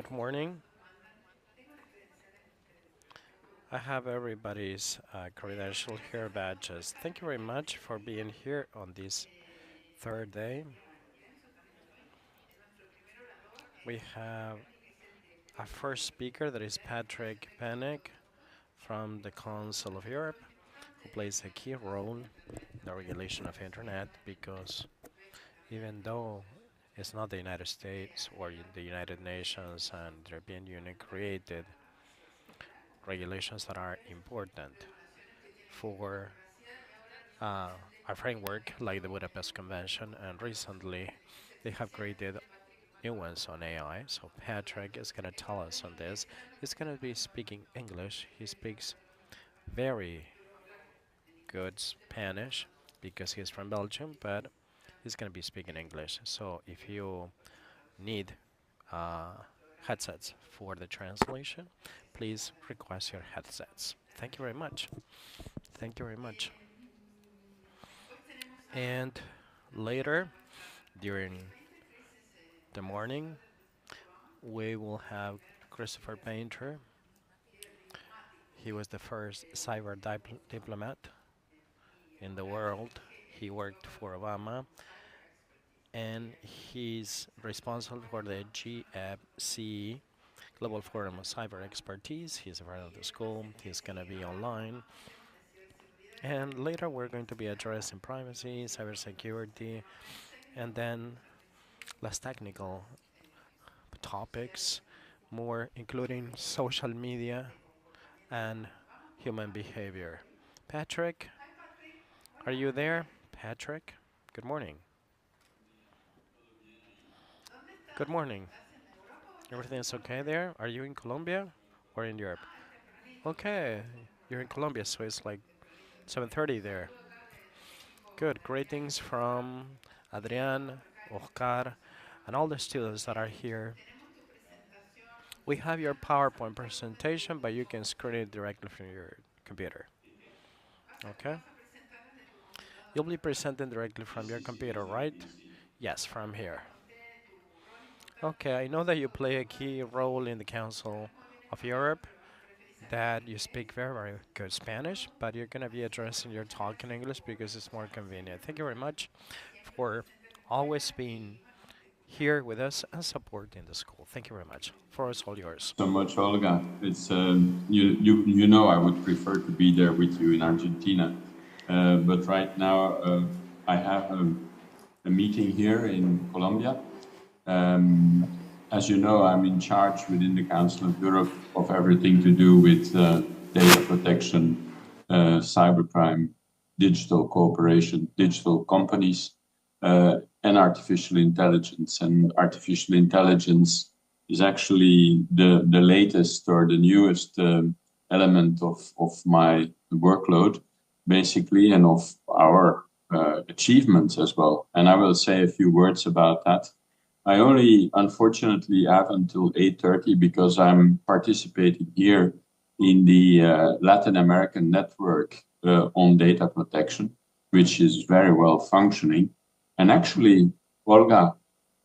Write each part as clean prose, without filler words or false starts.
Good morning. I have everybody's credential here, badges. Thank you very much for being here on this third day. We have a first speaker that is Penninckx from the Council of Europe, who plays a key role in the regulation of internet because even though it's not the United States or the United Nations and the European Union created regulations that are important for a framework like the Budapest Convention, and recently they have created new ones on AI. So Patrick is going to tell us on this. He's going to be speaking English. He speaks very good Spanish because he's from Belgium, but he's going to be speaking English. So if you need uh, headsets for the translation, please request your headsets. Thank you very much. Thank you very much. And later, during the morning, we will have Christopher Painter. He was the first cyber diplomat in the world. He worked for Obama, and he's responsible for the GFC Global Forum of Cyber Expertise. He's a part of the school. He's going to be online. And later, we're going to be addressing privacy, cybersecurity, and then less technical topics, more including social media and human behavior. Patrick, are you there? Patrick, good morning. Good morning. Everything's okay there? Are you in Colombia or in Europe? Okay, you're in Colombia, so it's like 7:30 there. Good. Greetings from Adrian, Oscar, and all the students that are here. We have your PowerPoint presentation, but you can screen it directly from your computer. Okay? You'll be presenting directly from your computer, right? Yes, from here. Okay, I know that you play a key role in the Council of Europe, that you speak very, very good Spanish, but you're going to be addressing your talk in English because it's more convenient. Thank you very much for always being here with us and supporting the school. Thank you very much. For us, all yours. So much, Olga. It's you know I would prefer to be there with you in Argentina, but right now I have a meeting here in Colombia. As you know, I'm in charge within the Council of Europe of everything to do with data protection, cybercrime, digital cooperation, digital companies, and artificial intelligence. And artificial intelligence is actually the latest or the newest element of my workload, basically, and of our achievements as well. And I will say a few words about that. I only, unfortunately, have until 8:30 because I'm participating here in the Latin American network on data protection, which is very well functioning. And actually, Olga,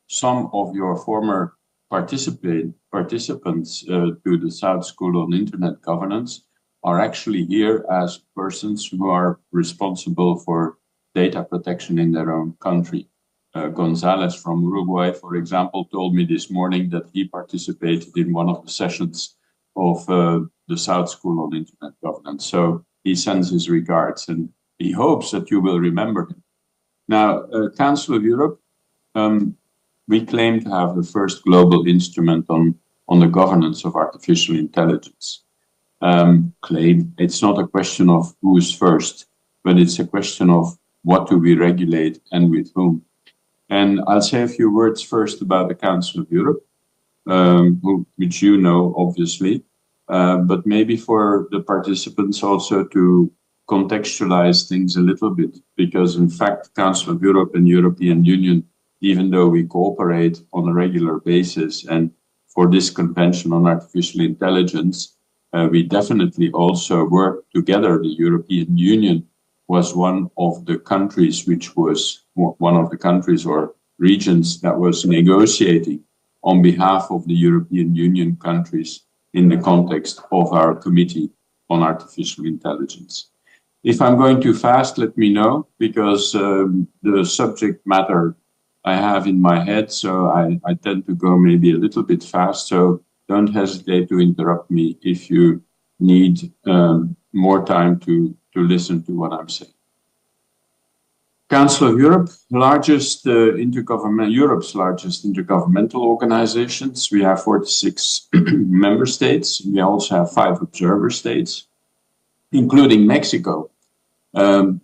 some of your former participants to the South School on Internet Governance are actually here as persons who are responsible for data protection in their own country. Gonzalez from Uruguay, for example, told me this morning that he participated in one of the sessions of the South School on Internet Governance. So he sends his regards and he hopes that you will remember him. Now, Council of Europe, we claim to have the first global instrument on the governance of artificial intelligence. Claim, it's not a question of who's first, but it's a question of what do we regulate and with whom. And I'll say a few words first about the Council of Europe, which you know, obviously, but maybe for the participants also to contextualize things a little bit, because in fact, Council of Europe and European Union, even though we cooperate on a regular basis, and for this convention on artificial intelligence, we definitely also work together. The European Union was one of the countries which was one of the countries or regions that was negotiating on behalf of the European Union countries in the context of our Committee on Artificial Intelligence. If I'm going too fast, let me know, because the subject matter I have in my head, so I tend to go maybe a little bit fast, so don't hesitate to interrupt me if you need more time to listen to what I'm saying. Council of Europe, Europe's largest intergovernmental organizations. We have 46 member states. We also have 5 observer states, including Mexico. And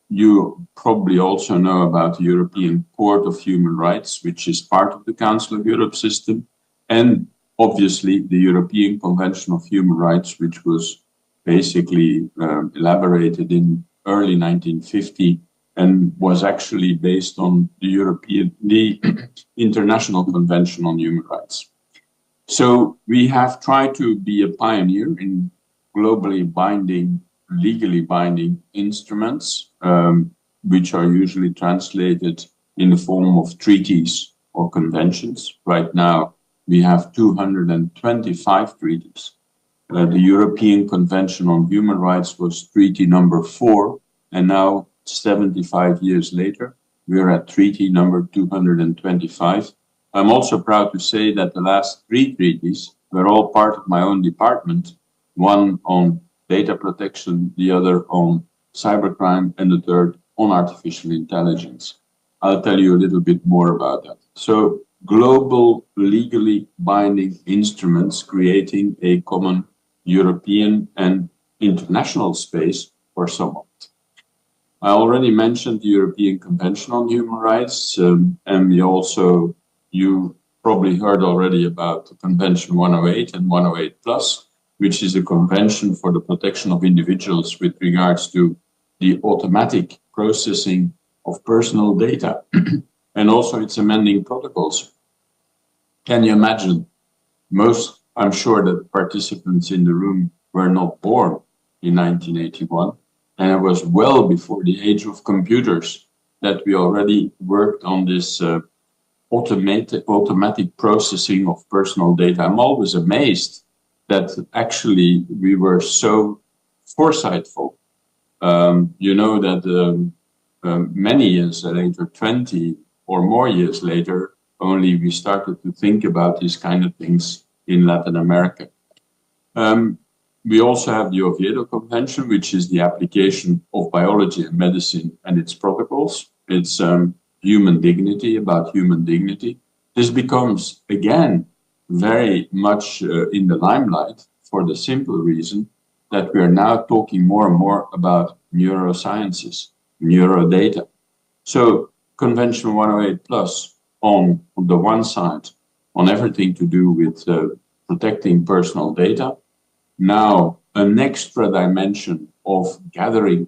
you probably also know about the European Court of Human Rights, which is part of the Council of Europe system, and obviously the European Convention of Human Rights, which was basically elaborated in early 1950 and was actually based on the International Convention on Human Rights. So we have tried to be a pioneer in globally binding, legally binding instruments, which are usually translated in the form of treaties or conventions. Right now, we have 225 treaties. The European Convention on Human Rights was treaty number 4, and now 75 years later, we're at treaty number 225. I'm also proud to say that the last 3 treaties were all part of my own department, one on data protection, the other on cybercrime, and the third on artificial intelligence. I'll tell you a little bit more about that. So, global, legally binding instruments creating a common European and international space for some of it. I already mentioned the European Convention on Human Rights, and you probably heard already about the Convention 108 and 108 Plus, which is a convention for the protection of individuals with regards to the automatic processing of personal data, and also its amending protocols. Can you imagine? I'm sure that participants in the room were not born in 1981, and it was well before the age of computers that we already worked on this automatic processing of personal data. I'm always amazed that actually we were so foresightful. You know that many years later, 20 or more years later, only we started to think about these kind of things in Latin America. We also have the Oviedo Convention, which is the application of biology and medicine and its protocols. It's human dignity, about human dignity. This becomes, again, very much in the limelight for the simple reason that we are now talking more and more about neurosciences, neurodata. So Convention 108 Plus on the one side, on everything to do with protecting personal data. Now, an extra dimension of gathering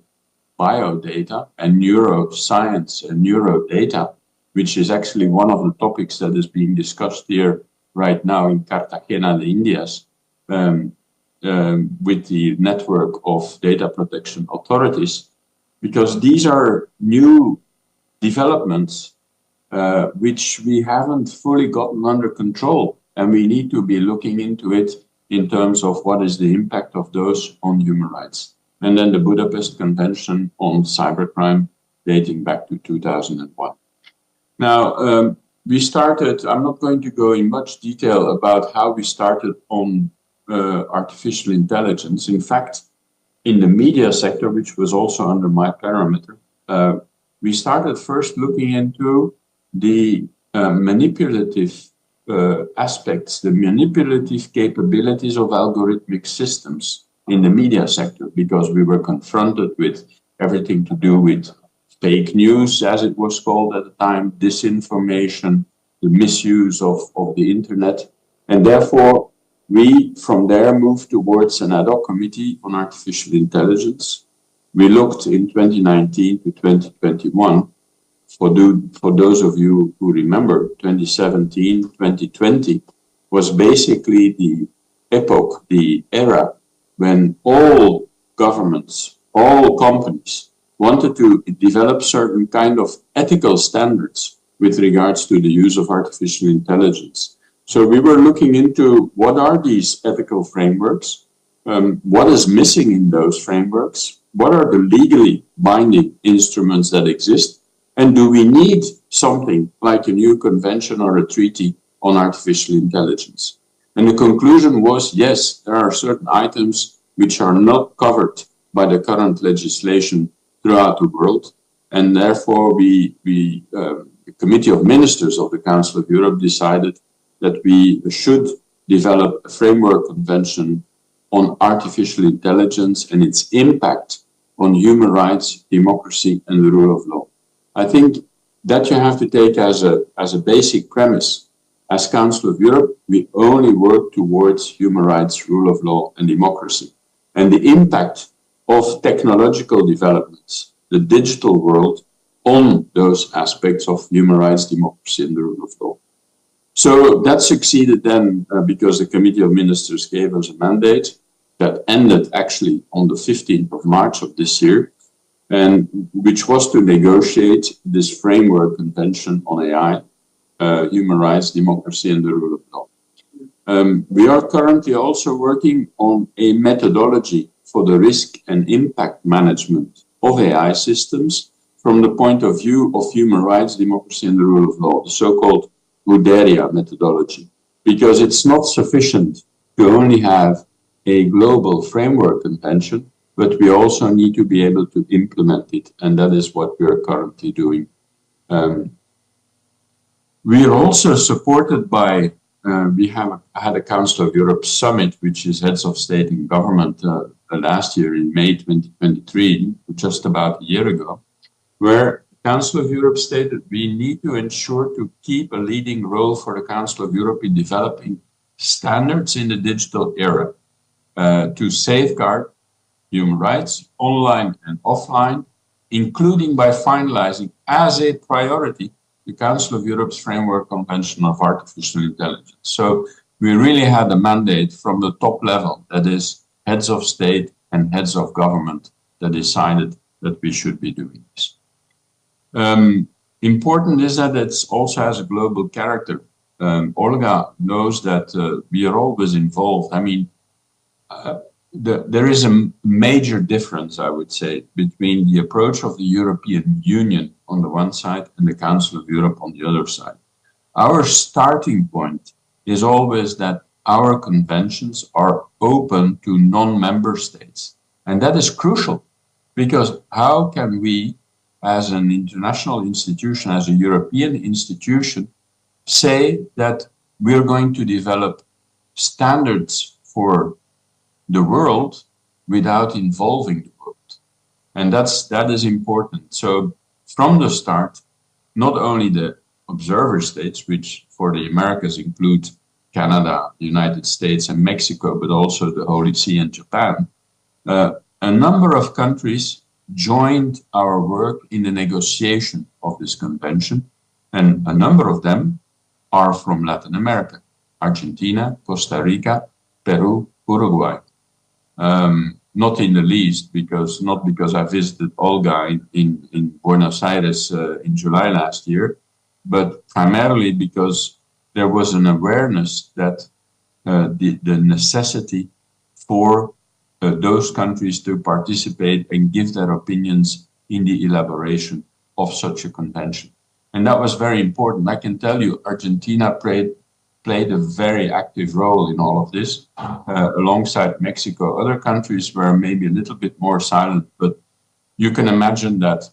biodata and neuroscience and neurodata, which is actually one of the topics that is being discussed here right now in Cartagena, the Indias, with the network of data protection authorities, because these are new developments which we haven't fully gotten under control, and we need to be looking into it in terms of what is the impact of those on human rights. And then the Budapest Convention on cybercrime dating back to 2001. Now, we started, I'm not going to go in much detail about how we started on artificial intelligence. In fact, in the media sector, which was also under my parameter, we started first looking into the manipulative aspects, the manipulative capabilities of algorithmic systems in the media sector, because we were confronted with everything to do with fake news, as it was called at the time, disinformation, the misuse of the internet. And therefore, we from there moved towards an ad hoc committee on artificial intelligence. We looked in 2019 to 2021. For those of you who remember, 2017, 2020 was basically the epoch, the era when all governments, all companies wanted to develop certain kind of ethical standards with regards to the use of artificial intelligence. So we were looking into what are these ethical frameworks, what is missing in those frameworks, what are the legally binding instruments that exist, and do we need something like a new convention or a treaty on artificial intelligence? And the conclusion was, yes, there are certain items which are not covered by the current legislation throughout the world. And therefore, the Committee of Ministers of the Council of Europe decided that we should develop a framework convention on artificial intelligence and its impact on human rights, democracy, and the rule of law. I think that you have to take as a basic premise. As Council of Europe, we only work towards human rights, rule of law, and democracy. And the impact of technological developments, the digital world, on those aspects of human rights, democracy, and the rule of law. So that succeeded then because the Committee of Ministers gave us a mandate that ended actually on the 15th of March of this year, and which was to negotiate this framework convention on AI, human rights, democracy, and the rule of law. We are currently also working on a methodology for the risk and impact management of AI systems from the point of view of human rights, democracy, and the rule of law, the so-called Uderia methodology, because it's not sufficient to only have a global framework convention, but we also need to be able to implement it, and that is what we are currently doing. We are also supported by, we have had a Council of Europe summit, which is heads of state and government last year in May 2023, just about a year ago, where the Council of Europe stated we need to ensure to keep a leading role for the Council of Europe in developing standards in the digital era to safeguard human rights online and offline, including by finalizing as a priority the Council of Europe's Framework Convention of Artificial Intelligence. So we really had a mandate from the top level, that is heads of state and heads of government, that decided that we should be doing this. Important is that it also has a global character. Olga knows that we are always involved. I mean, there is a major difference, I would say, between the approach of the European Union on the one side and the Council of Europe on the other side. Our starting point is always that our conventions are open to non-member states. And that is crucial, because how can we, as an international institution, as a European institution, say that we're going to develop standards for the world without involving the world? And that is important. So from the start, not only the observer states, which for the Americas include Canada, the United States, and Mexico, but also the Holy See and Japan, a number of countries joined our work in the negotiation of this convention, and a number of them are from Latin America: Argentina, Costa Rica, Peru, Uruguay. Not in the least, not because I visited Olga in Buenos Aires in July last year, but primarily because there was an awareness that the necessity for those countries to participate and give their opinions in the elaboration of such a convention. And that was very important. I can tell you, Argentina played a very active role in all of this, alongside Mexico. Other countries were maybe a little bit more silent, but you can imagine that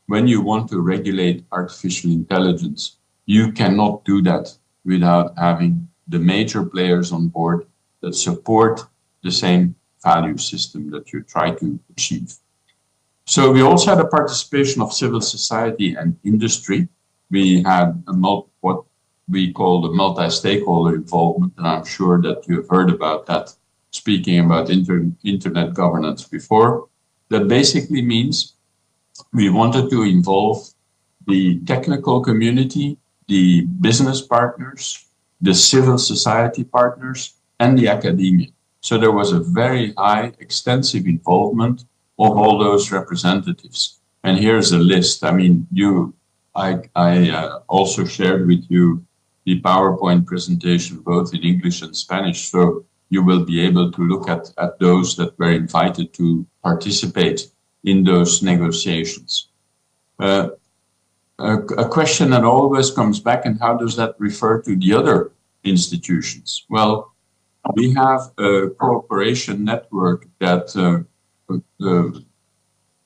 when you want to regulate artificial intelligence, you cannot do that without having the major players on board that support the same value system that you try to achieve. So we also had a participation of civil society and industry. We had what we call the multi-stakeholder involvement, and I'm sure that you have heard about that, speaking about internet governance before. That basically means we wanted to involve the technical community, the business partners, the civil society partners, and the academia. So there was a very high, extensive involvement of all those representatives. And here's a list. I mean, I also shared with you the PowerPoint presentation, both in English and Spanish. So you will be able to look at those that were invited to participate in those negotiations. A question that always comes back, and how does that refer to the other institutions? Well, we have a cooperation network that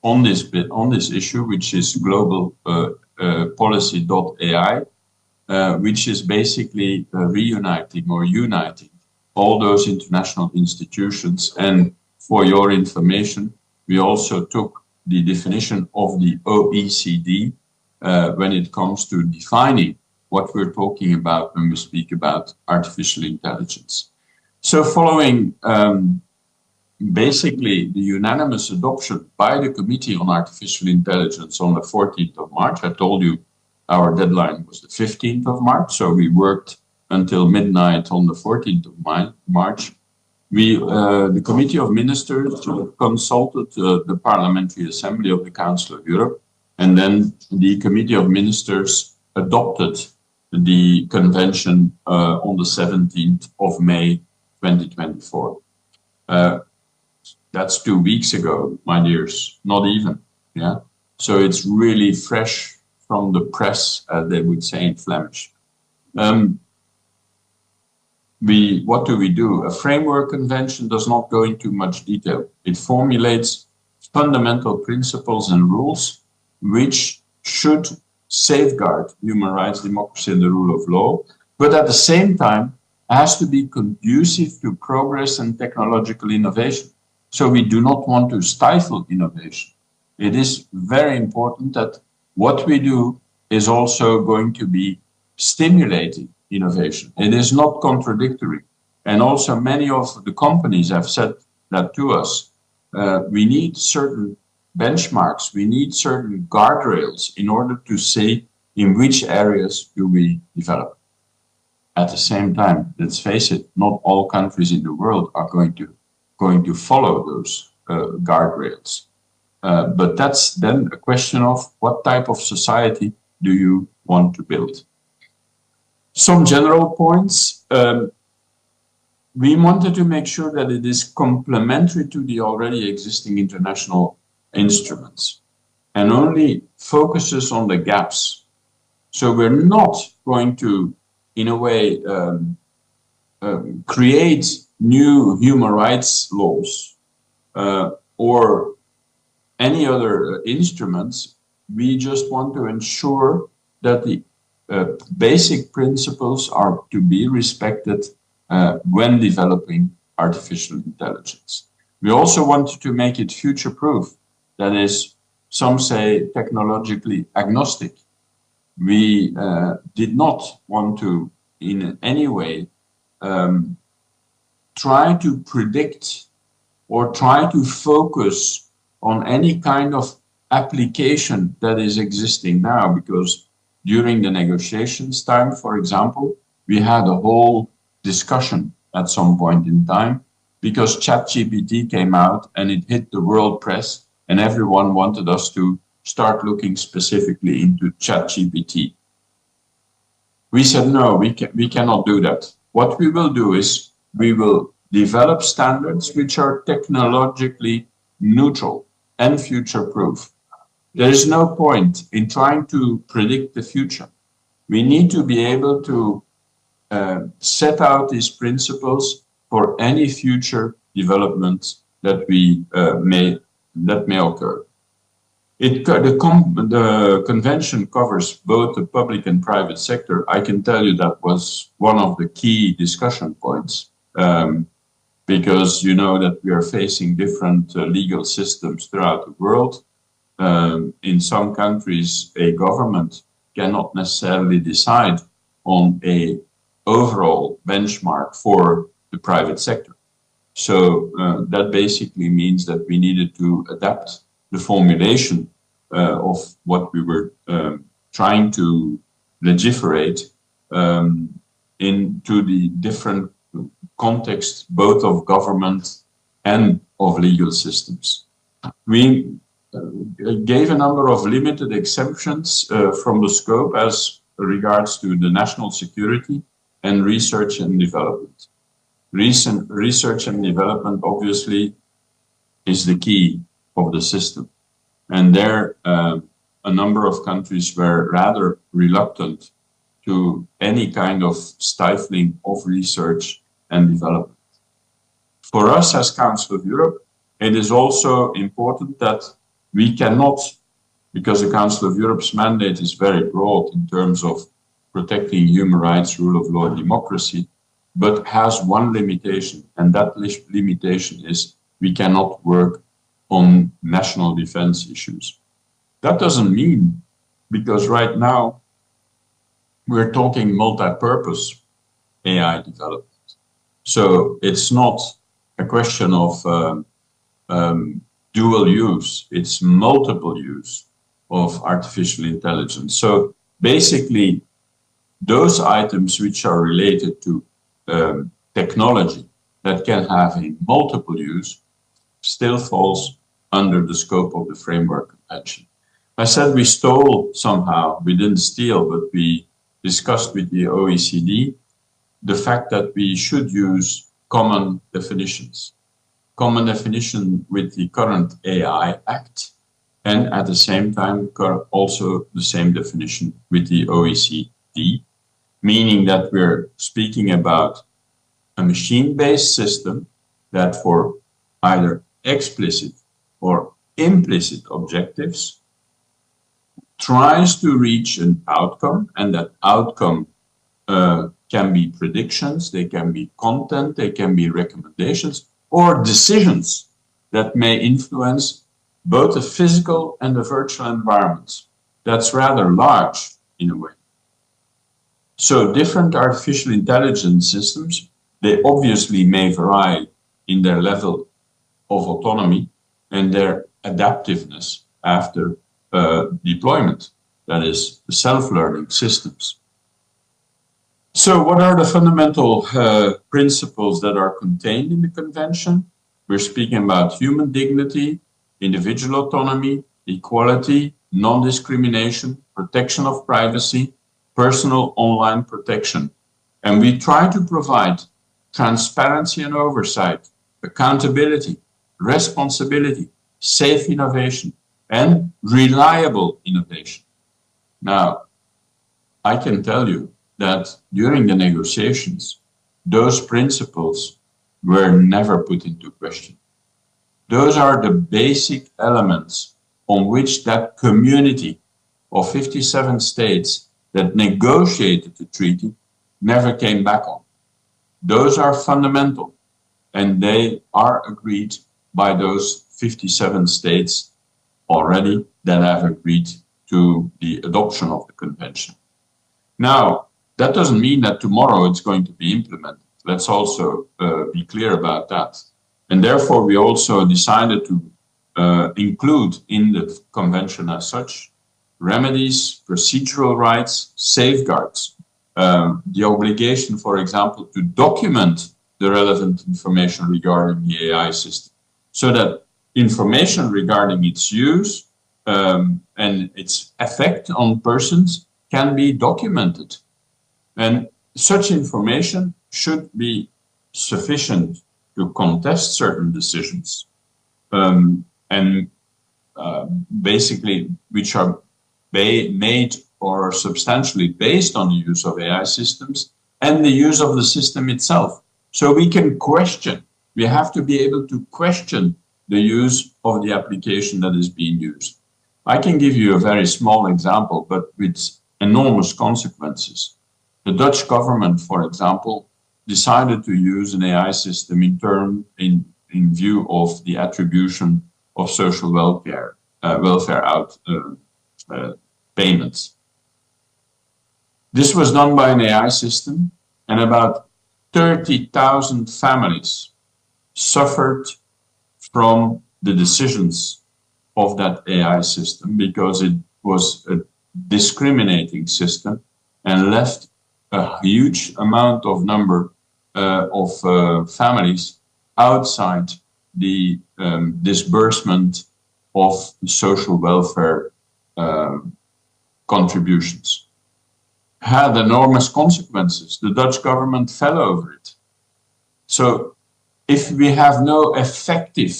on this issue, which is global policy.ai, which is basically reuniting or uniting all those international institutions. And for your information, we also took the definition of the OECD when it comes to defining what we're talking about when we speak about artificial intelligence. So following basically the unanimous adoption by the Committee on Artificial Intelligence on the 14th of March, I told you our deadline was the 15th of March, so we worked until midnight on the 14th of March. The Committee of Ministers consulted the Parliamentary Assembly of the Council of Europe, and then the Committee of Ministers adopted the convention on the 17th of May 2024. That's 2 weeks ago, my dears, not even, yeah? So it's really fresh from the press, as they would say in Flemish. What do we do? A framework convention does not go into much detail. It formulates fundamental principles and rules which should safeguard human rights, democracy, and the rule of law, but at the same time has to be conducive to progress and technological innovation. So we do not want to stifle innovation. It is very important that what we do is also going to be stimulating innovation. It is not contradictory. And also many of the companies have said that to us. We need certain benchmarks, we need certain guardrails in order to say in which areas do we develop. At the same time, let's face it, not all countries in the world are going to follow those guardrails. But that's then a question of what type of society do you want to build. Some general points. We wanted to make sure that it is complementary to the already existing international instruments and only focuses on the gaps. So we're not going to, in a way, create new human rights laws or any other instruments. We just want to ensure that the basic principles are to be respected when developing artificial intelligence. We also wanted to make it future-proof. That is, some say technologically agnostic. We did not want to, in any way, try to predict or try to focus on any kind of application that is existing now, because during the negotiations time, for example, we had a whole discussion at some point in time because ChatGPT came out and it hit the world press and everyone wanted us to start looking specifically into ChatGPT. We said, no, we cannot do that. What we will do is we will develop standards which are technologically neutral and future-proof. There is no point in trying to predict the future. We need to be able to set out these principles for any future developments that may occur. The convention covers both the public and private sector. I can tell you that was one of the key discussion points, because you know that we are facing different legal systems throughout the world. In some countries, a government cannot necessarily decide on an overall benchmark for the private sector. So that basically means that we needed to adapt the formulation of what we were trying to legiferate into the different contexts, both of government and of legal systems. We gave a number of limited exemptions from the scope as regards to the national security and research and development. Recent research and development obviously is the key of the system. And there, a number of countries were rather reluctant to any kind of stifling of research and development. For us as Council of Europe, it is also important that we cannot, because the Council of Europe's mandate is very broad in terms of protecting human rights, rule of law, democracy, but has one limitation, and that limitation is we cannot work on national defense issues. That doesn't mean, because right now we're talking multi-purpose AI development. So it's not a question of dual use, it's multiple use of artificial intelligence. So basically, those items which are related to technology that can have a multiple use still falls under the scope of the Framework Convention. I said we stole somehow, we didn't steal, but we discussed with the OECD the fact that we should use common definitions. Common definition with the current AI Act, and at the same time also the same definition with the OECD, meaning that we're speaking about a machine-based system that for either explicit or implicit objectives tries to reach an outcome, and that outcome can be predictions, they can be content, they can be recommendations, or decisions that may influence both the physical and the virtual environments. That's rather large in a way. So different artificial intelligence systems, they obviously may vary in their level of autonomy and their adaptiveness after deployment, that is, the self-learning systems. So what are the fundamental principles that are contained in the convention? We're speaking about human dignity, individual autonomy, equality, non-discrimination, protection of privacy, personal online protection. And we try to provide transparency and oversight, accountability, responsibility, safe innovation, and reliable innovation. Now, I can tell you that during the negotiations, those principles were never put into question. Those are the basic elements on which that community of 57 states that negotiated the treaty never came back on. Those are fundamental, and they are agreed by those 57 states already that have agreed to the adoption of the convention. Now, that doesn't mean that tomorrow it's going to be implemented. Let's also be clear about that. And therefore, we also decided to include in the convention as such remedies, procedural rights, safeguards, the obligation, for example, to document the relevant information regarding the AI system, so that information regarding its use and its effect on persons can be documented. And such information should be sufficient to contest certain decisions, basically which are made or substantially based on the use of AI systems and the use of the system itself. So we can question, we have to be able to question the use of the application that is being used. I can give you a very small example, but with enormous consequences. The Dutch government, for example, decided to use an AI system in view of the attribution of social welfare payments. This was done by an AI system, and about 30,000 families suffered from the decisions of that AI system because it was a discriminating system and left a huge amount of number of families outside the disbursement of social welfare contributions. Had enormous consequences. The Dutch government fell over it. So if we have no effective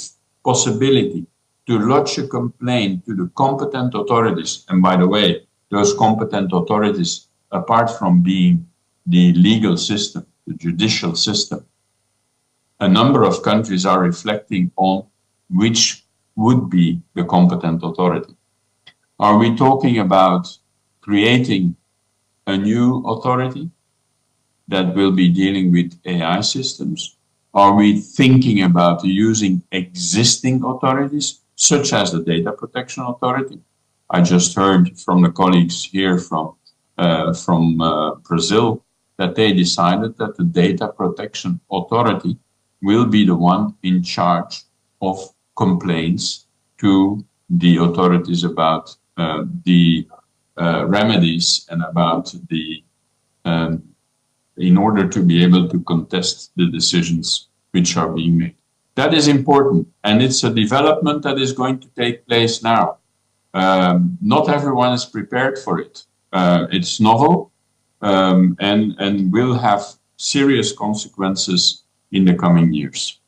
possibility to lodge a complaint to the competent authorities, and by the way, those competent authorities, apart from being the legal system, the judicial system, a number of countries are reflecting on which would be the competent authority. Are we talking about creating a new authority that will be dealing with AI systems? Are we thinking about using existing authorities, such as the Data Protection Authority? I just heard from the colleagues here from Brazil that they decided that the Data Protection Authority will be the one in charge of complaints to the authorities about the remedies and about the in order to be able to contest the decisions which are being made. That is important, and it's a development that is going to take place now. Not everyone is prepared for it. It's novel and will have serious consequences in the coming years.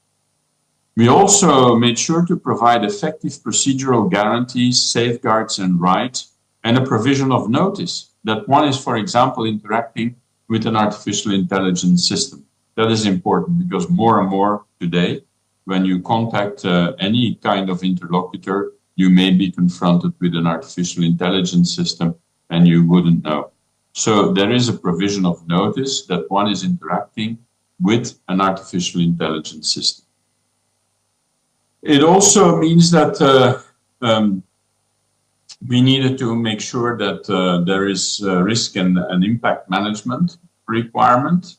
We also made sure to provide effective procedural guarantees, safeguards and rights, and a provision of notice that one is, for example, interacting with an artificial intelligence system. That is important because more and more today, when you contact any kind of interlocutor, you may be confronted with an artificial intelligence system and you wouldn't know. So there is a provision of notice that one is interacting with an artificial intelligence system. It also means that we needed to make sure that there is risk and impact management requirement,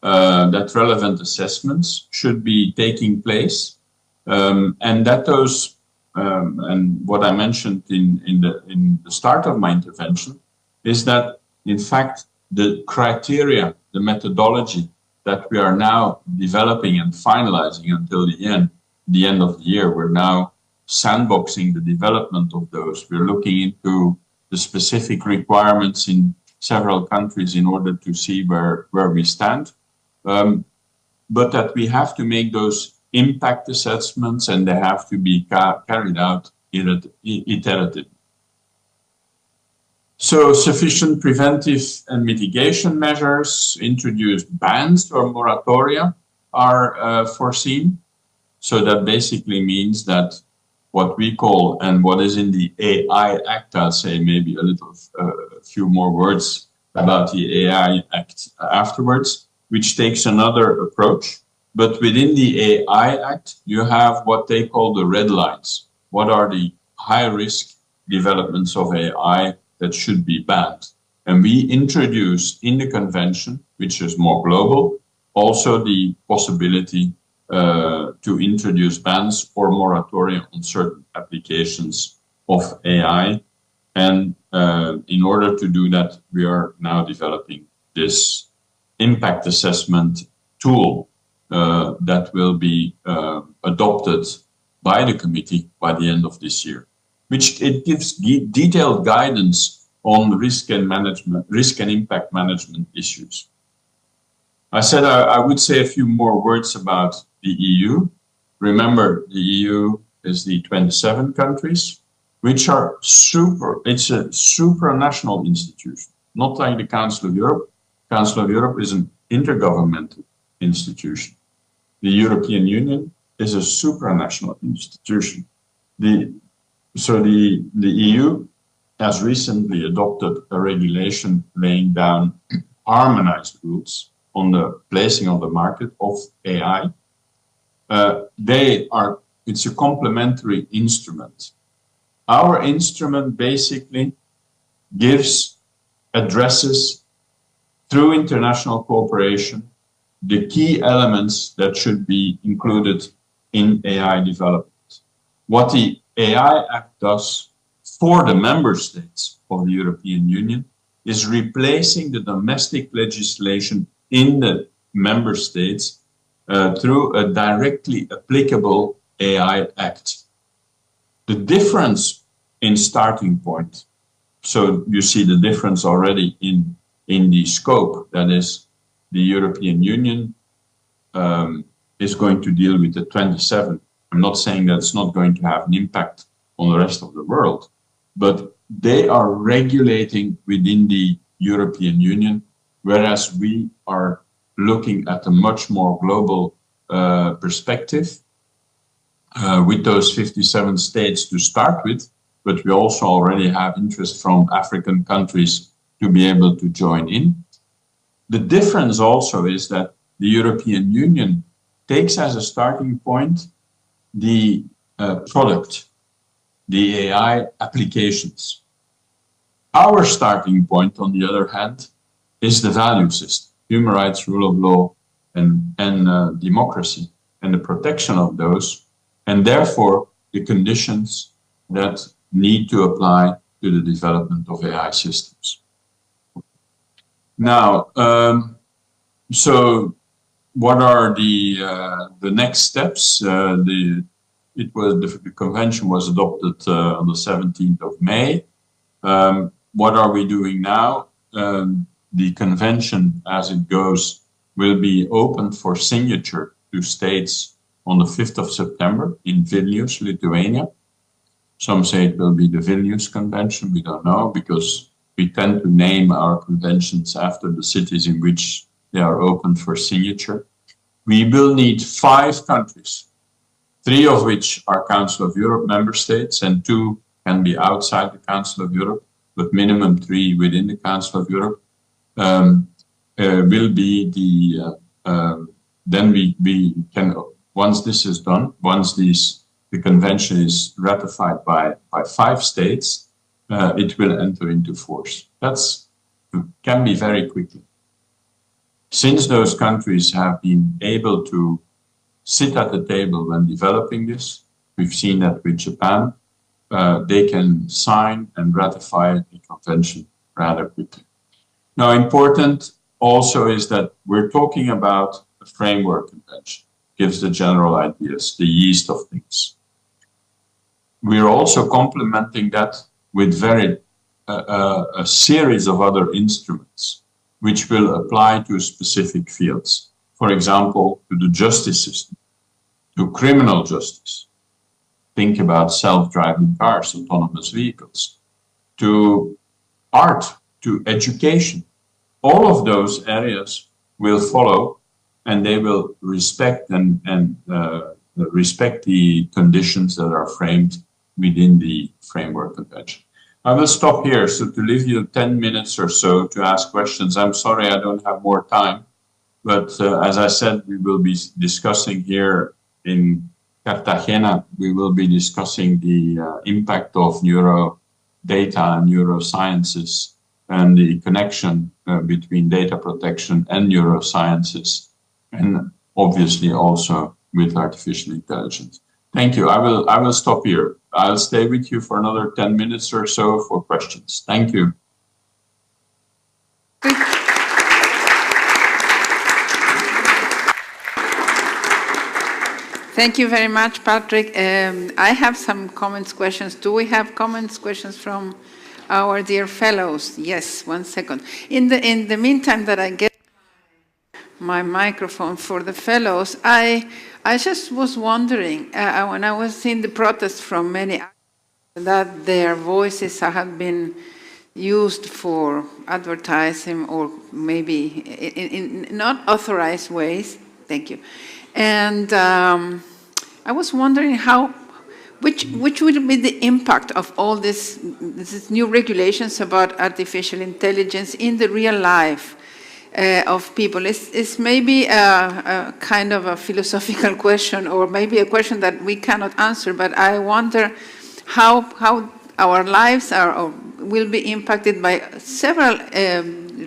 that relevant assessments should be taking place, and that those, and what I mentioned in the start of my intervention, is that in fact the criteria, the methodology that we are now developing and finalizing until the end of the year, we're now sandboxing the development of those. We're looking into the specific requirements in several countries in order to see where we stand. But that we have to make those impact assessments and they have to be carried out iteratively. So sufficient preventive and mitigation measures, introduced bans or moratoria are foreseen. So that basically means that what we call, and what is in the AI Act, I'll say maybe a few more words about the AI Act afterwards, which takes another approach. But within the AI Act, you have what they call the red lines. What are the high-risk developments of AI that should be banned? And we introduced in the convention, which is more global, also the possibility to introduce bans or moratoria on certain applications of AI. And in order to do that, we are now developing this impact assessment tool that will be adopted by the committee by the end of this year, which it gives detailed guidance on risk and impact management issues. I said I would say a few more words about the EU. Remember, the EU is the 27 countries, which are it's a supranational institution, not like the Council of Europe. Council of Europe is an intergovernmental institution. The European Union is a supranational institution. So the EU has recently adopted a regulation laying down harmonized rules on the placing on the market of AI. It's a complementary instrument. Our instrument basically addresses through international cooperation the key elements that should be included in AI development. What the AI Act does for the member states of the European Union is replacing the domestic legislation in the member states through a directly applicable AI Act. The difference in starting point, so you see the difference already in the scope, that is, the European Union is going to deal with the 27. I'm not saying that it's not going to have an impact on the rest of the world, but they are regulating within the European Union, whereas we are looking at a much more global perspective with those 57 states to start with, but we also already have interest from African countries to be able to join in. The difference also is that the European Union takes as a starting point the product, the AI applications. Our starting point, on the other hand, is the value system, human rights, rule of law, and democracy, and the protection of those, and therefore the conditions that need to apply to the development of AI systems. Now, so what are the next steps? The convention was adopted on the 17th of May. What are we doing now? The convention, as it goes, will be opened for signature to states on the 5th of September in Vilnius, Lithuania. Some say it will be the Vilnius Convention. We don't know, because we tend to name our conventions after the cities in which they are open for signature. We will need 5 countries, 3 of which are Council of Europe member states, and 2 can be outside the Council of Europe, but minimum 3 within the Council of Europe. Will be the then we can, once this is done, once the convention is ratified by 5 states, it will enter into force. That's can be very quickly. Since those countries have been able to sit at the table when developing this, we've seen that with Japan, they can sign and ratify the convention rather quickly. Now, important also is that we're talking about a framework convention, gives the general ideas, the yeast of things. We're also complementing that with a series of other instruments which will apply to specific fields. For example, to the justice system, to criminal justice. Think about self-driving cars, autonomous vehicles, to art, to education. All of those areas will follow, and they will respect respect the conditions that are framed within the framework convention. I will stop here, so to leave you 10 minutes or so to ask questions. I'm sorry I don't have more time, but as I said, we will be discussing here in Cartagena, we will be discussing the impact of neuro data and neurosciences and the connection between data protection and neurosciences, and obviously also with artificial intelligence. Thank you. I will stop here. I'll stay with you for another 10 minutes or so for questions. Thank you. Thank you very much, Patrick. I have some comments, questions. Do we have comments, questions from our dear fellows? Yes, 1 second. In the meantime that I get my microphone for the fellows, I just was wondering, when I was seeing the protest from many, that their voices have been used for advertising or maybe in not authorized ways. Thank you. And I was wondering which would be the impact of all this new regulations about artificial intelligence in the real life of people. It's maybe a kind of a philosophical question, or maybe a question that we cannot answer, but I wonder how our lives will be impacted by several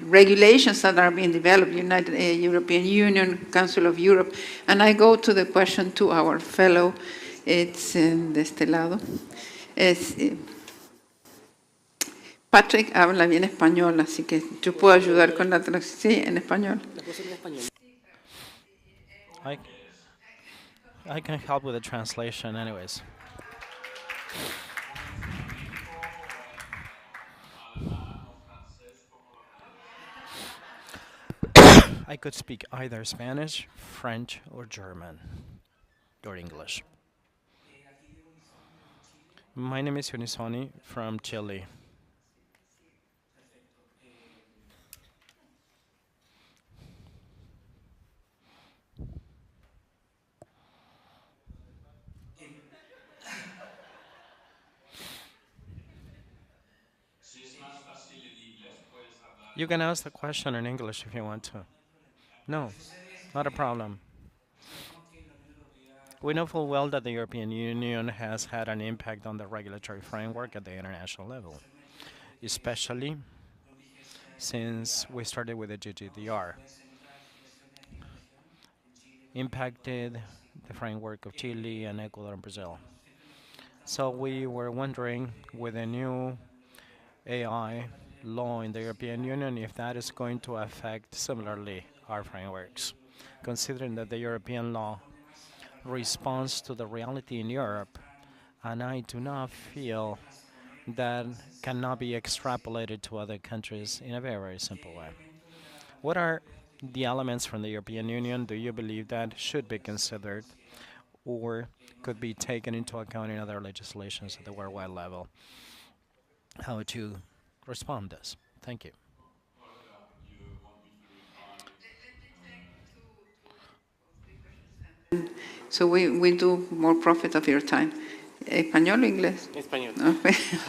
regulations that are being developed, European Union, Council of Europe. And I go to the question to our fellow, it's de este lado. Patrick habla bien español, así que yo puedo ayudar con la traducción. Sí, en español. I can help with the translation anyways. I could speak either Spanish, French, or German, or English. My name is Unisoni from Chile. You can ask the question in English if you want to. No, not a problem. We know full well that the European Union has had an impact on the regulatory framework at the international level, especially since we started with the GDPR, impacted the framework of Chile and Ecuador and Brazil. So we were wondering with the new AI law in the European Union if that is going to affect similarly our frameworks, considering that the European law responds to the reality in Europe, and I do not feel that cannot be extrapolated to other countries in a very simple way. What are the elements from the European Union do you believe that should be considered or could be taken into account in other legislations at the worldwide level? How would you respond to this? Thank you. So we do more profit of your time. ¿Español o inglés? Español. No,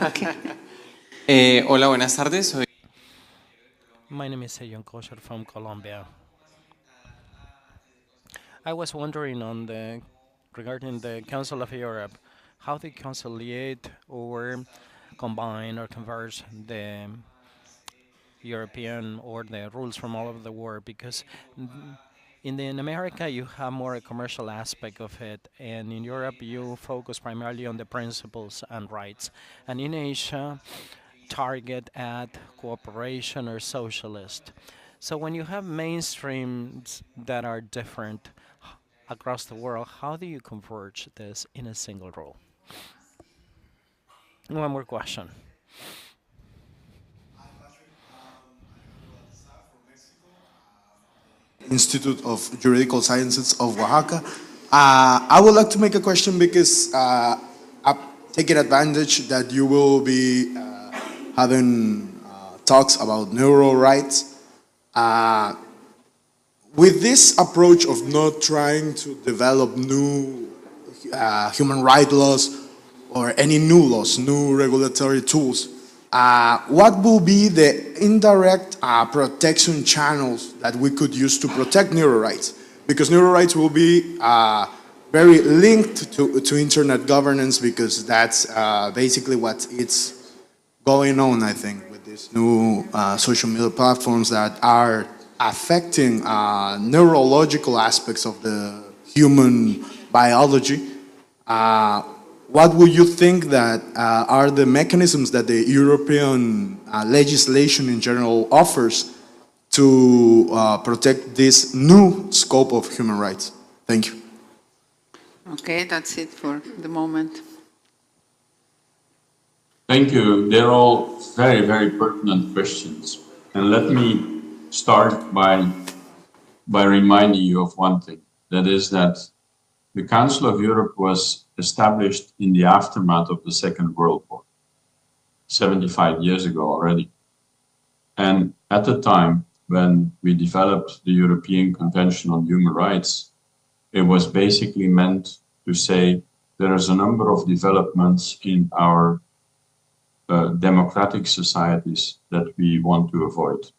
okay. Hola, buenas tardes. Soy My name is Seyon Kosher from Colombia. I was wondering on the regarding the Council of Europe, how they conciliate or combine or converge the European or the rules from all over the world, because in America you have more a commercial aspect of it, and in Europe you focus primarily on the principles and rights, and in Asia target at cooperation or socialist. So when you have mainstreams that are different across the world, how do you converge this in a single rule? One more question. Institute of Juridical Sciences of Oaxaca. I would like to make a question because I'm taking advantage that you will be having talks about neural rights. With this approach of not trying to develop new human rights laws or any new laws, new regulatory tools, what will be the indirect protection channels that we could use to protect neural rights? Because neural rights will be very linked to internet governance, because that's basically what it's going on, I think, with these new social media platforms that are affecting neurological aspects of the human biology. What would you think that are the mechanisms that the European legislation in general offers to protect this new scope of human rights? Thank you. Okay, that's it for the moment. Thank you. They're all very, very pertinent questions. And let me start by reminding you of one thing. That is that the Council of Europe was established in the aftermath of the Second World War, 75 years ago already. And at the time when we developed the European Convention on Human Rights, it was basically meant to say there is a number of developments in our democratic societies that we want to avoid.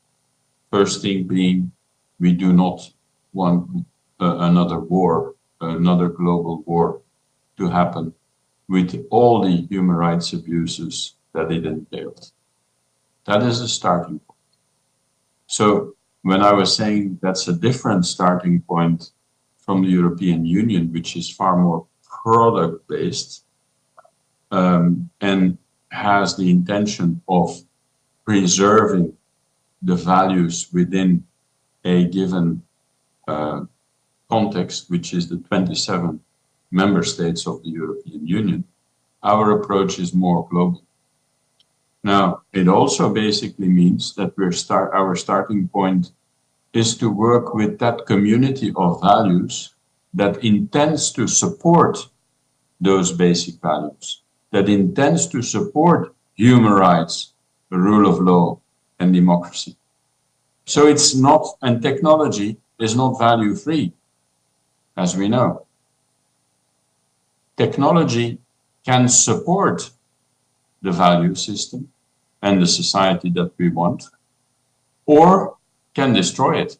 First thing being, we do not want another war, another global war to happen with all the human rights abuses that it entailed. That is a starting point. So when I was saying that's a different starting point from the European Union, which is far more product-based and has the intention of preserving the values within a given context, which is the 27 member states of the European Union, Our approach is more global. Now, it also basically means that our starting point is to work with that community of values that intends to support those basic values, that intends to support human rights, the rule of law, and democracy. So it's not, and technology is not value free, as we know. Technology can support the value system and the society that we want, or can destroy it.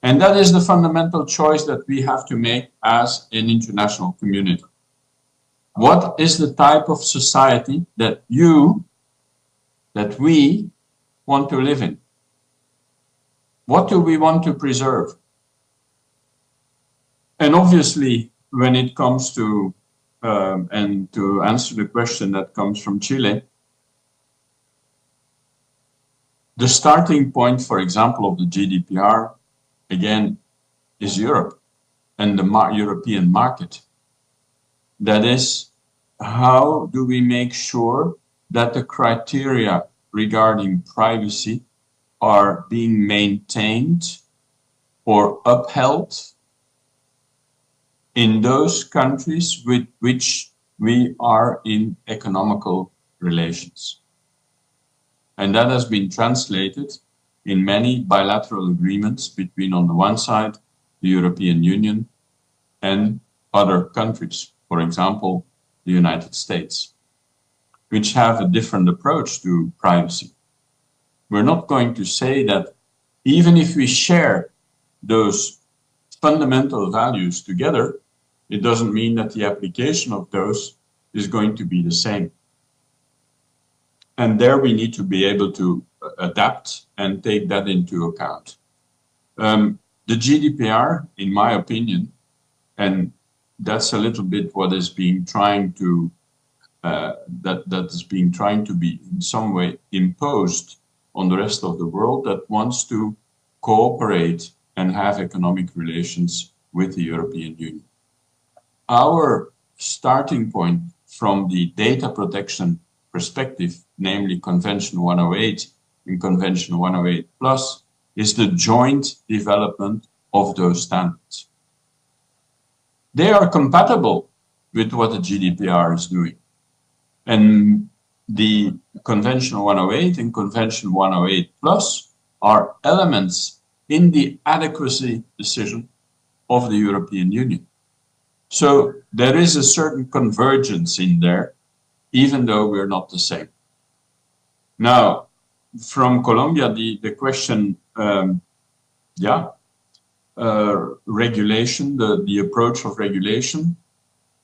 And that is the fundamental choice that we have to make as an international community. What is the type of society that we want to live in? What do we want to preserve? And obviously, when it comes to, and to answer the question that comes from Chile, the starting point, for example, of the GDPR, again, is Europe and the European market. That is, how do we make sure that the criteria regarding privacy are being maintained or upheld in those countries with which we are in economical relations. And that has been translated in many bilateral agreements between, on the one side, the European Union and other countries, for example, the United States, which have a different approach to privacy. We're not going to say that even if we share those fundamental values together, it doesn't mean that the application of those is going to be the same. And there we need to be able to adapt and take that into account. The GDPR, in my opinion, and that's a little bit what is being trying to, that is being trying to be in some way imposed on the rest of the world that wants to cooperate and have economic relations with the European Union. Our starting point from the data protection perspective, namely Convention 108 and Convention 108 Plus, is the joint development of those standards. They are compatible with what the GDPR is doing. And the Convention 108 and Convention 108 Plus are elements in the adequacy decision of the European Union. So there is a certain convergence in there, even though we're not the same. Now, from Colombia, the question, regulation, the approach of regulation.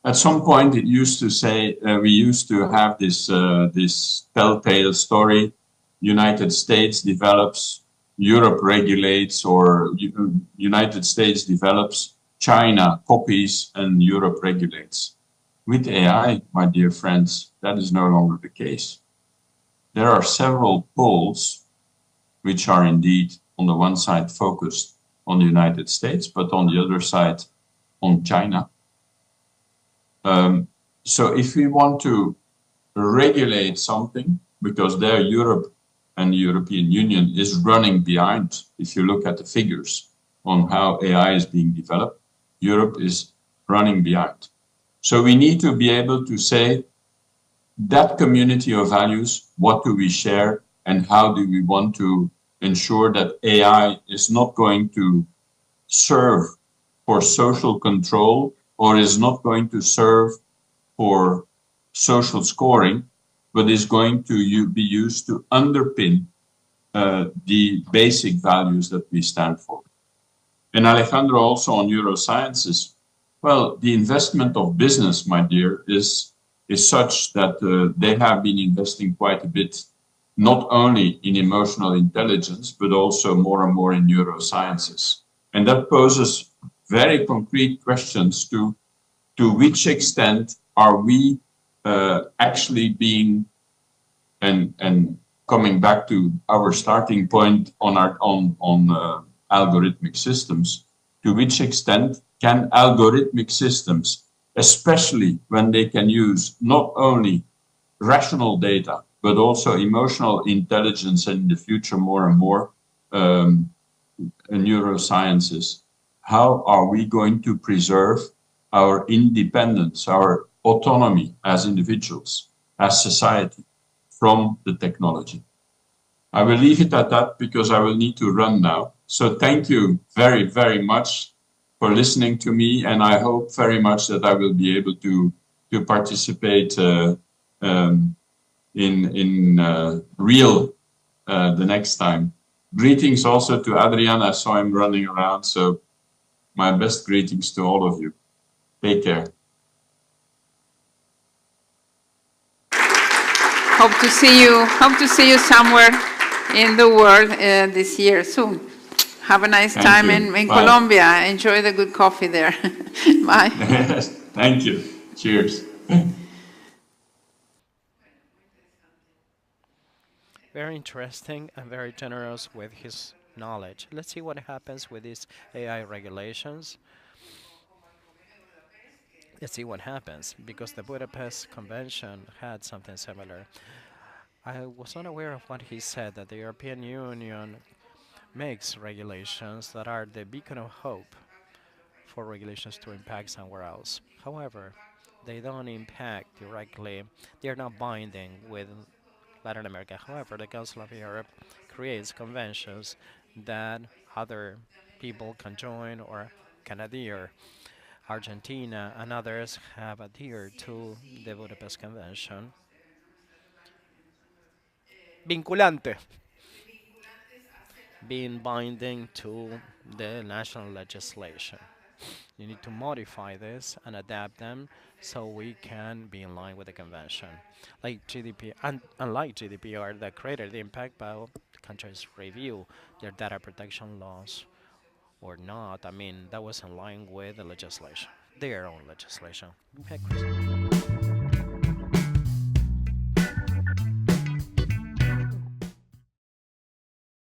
At some point, it used to say, we used to have this, this telltale story, United States develops, Europe regulates, or United States develops, China copies, and Europe regulates. With AI, my dear friends, that is no longer the case. There are several poles which are indeed on the one side focused on the United States, but on the other side on China. So if we want to regulate something, because there Europe and the European Union is running behind, if you look at the figures on how AI is being developed, Europe is running behind. So we need to be able to say that community of values, what do we share and how do we want to ensure that AI is not going to serve for social control or is not going to serve for social scoring, but is going to be used to underpin the basic values that we stand for. And Alejandro, also on neurosciences, well, the investment of business, my dear, is such that they have been investing quite a bit, not only in emotional intelligence, but also more and more in neurosciences. And that poses very concrete questions to which extent are we actually being, and coming back to our starting point on algorithmic systems, to which extent can algorithmic systems especially when they can use not only rational data, but also emotional intelligence, and in the future more and more neurosciences. How are we going to preserve our independence, our autonomy as individuals, as society, from the technology? I will leave it at that because I will need to run now. So thank you very, very much for listening to me, and I hope very much that I will be able to participate in real the next time. Greetings also to Adrian. I saw him running around, so my best greetings to all of you. Take care. Hope to see you. Hope to see you somewhere in the world this year soon. Have a nice time in Colombia. Enjoy the good coffee there. Bye. Yes, thank you. Cheers. Very interesting and very generous with his knowledge. Let's see what happens with these AI regulations. Let's see what happens, because the Budapest Convention had something similar. I was unaware of what he said, that the European Union makes regulations that are the beacon of hope for regulations to impact somewhere else. However, they don't impact directly, they are not binding with Latin America. However, the Council of Europe creates conventions that other people can join or can adhere. Argentina and others have adhered to the Budapest Convention. Vinculante, being binding to the national legislation. You need to modify this and adapt them so we can be in line with the convention. Like GDP, and unlike GDPR that created the impact, but countries review their data protection laws or not. I mean, that was in line with the legislation, their own legislation. Okay, Chris.